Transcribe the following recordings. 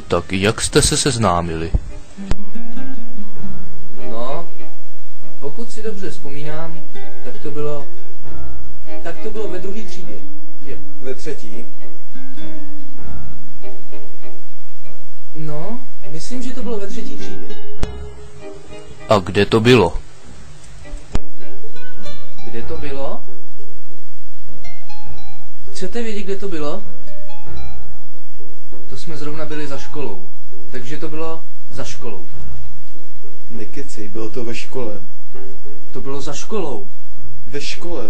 Tak jak jste se seznámili? No, pokud si dobře vzpomínám, tak to bylo ve druhé třídě. Jo. Ve třetí? No, myslím, že to bylo ve třetí třídě. A kde to bylo? Kde to bylo? Chcete vědět, kde to bylo? To jsme zrovna byli za školou. Takže to bylo za školou. Nekecej, bylo to ve škole. To bylo za školou. Ve škole.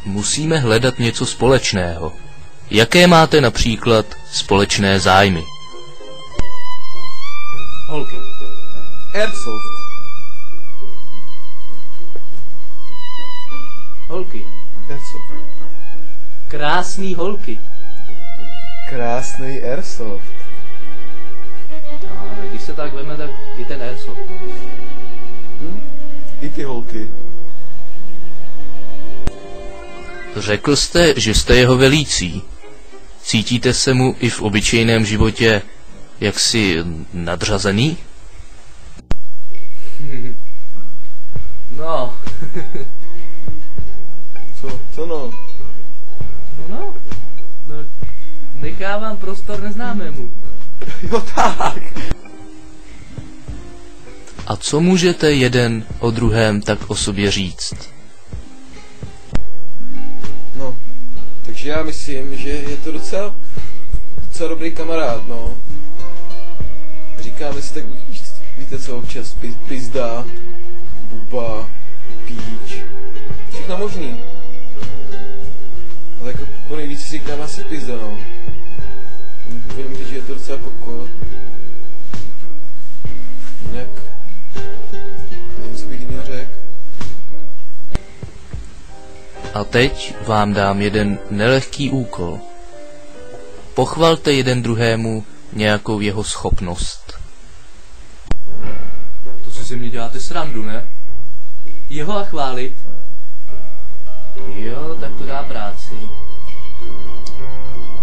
Musíme hledat něco společného. Jaké máte například společné zájmy? Holky. Airsoft. Holky. Airsoft. Krásný holky. Krásný Airsoft. Ale když se tak veme, tak i ten airsoft. I ty holky. Řekl jste, že jste jeho velící. Cítíte se mu i v obyčejném životě jaksi nadřazený? No. Co no? No. Nechávám prostor neznámému. Jo tak. A co můžete jeden o druhém tak o sobě říct? No, takže já myslím, že je to docela dobrý kamarád, no. Říkáme si tak, víte co, občas pizda, buba, píč, všechno možný. Ale jako nejvíc si říkám asi pizda, no. Můžu říct, že je to docela kokot. Jinak, nevím, co bych jiného řekl. A teď vám dám jeden nelehký úkol. Pochvalte jeden druhému nějakou jeho schopnost. To si ze mě děláte srandu, ne? Jeho a chválit? Jo, tak to dá práci.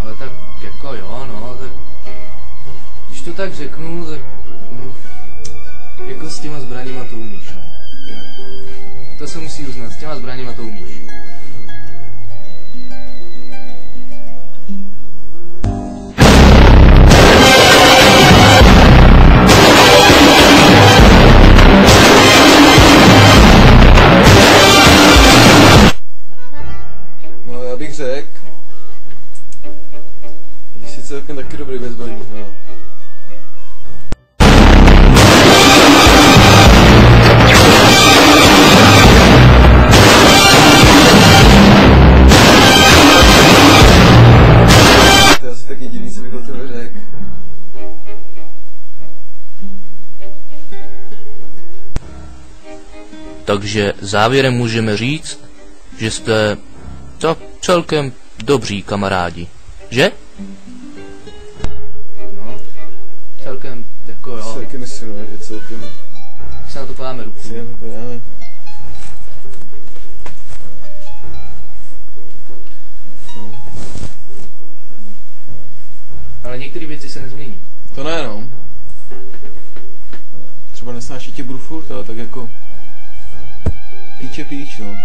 Ale tak jako jo, no, tak když to tak řeknu, tak no, jako s těma zbraněma to umíš, no. To se musí uznat, s těma zbraněma to umíš. No, já bych řekl, že jsi celkem taky dobrý ve zbraních, no. To je asi tak jediný, co bych o tebe řekl. Takže závěrem můžeme říct, že jste tak celkem dobří kamarádi, že? No, celkem jako jo. Celkem myslím, no, že celkem Se na to podáme ruku. si jen podáme. No, Ale některé věci se nezmění. to ne, no. Třeba nesnášet tě budu furt, ale tak jako píč, no.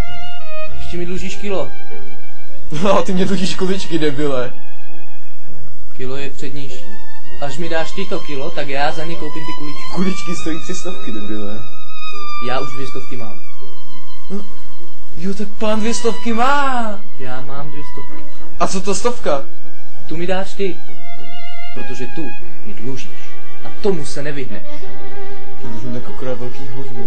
Ještě mi dlužíš kilo. No a ty mě dlužíš kuličky, debile. Kilo je přednější. Až mi dáš ty to kilo, tak já za ně koupím ty kuličky. Kuličky stojí 300, debile. Já už 200 mám. No, jo, tak pán 200 má. Já mám 200. A co to 100? Tu mi dáš ty. Protože tu mi dlužíš. A tomu se nevyhneš. Dlužím tak akorát velký hovno.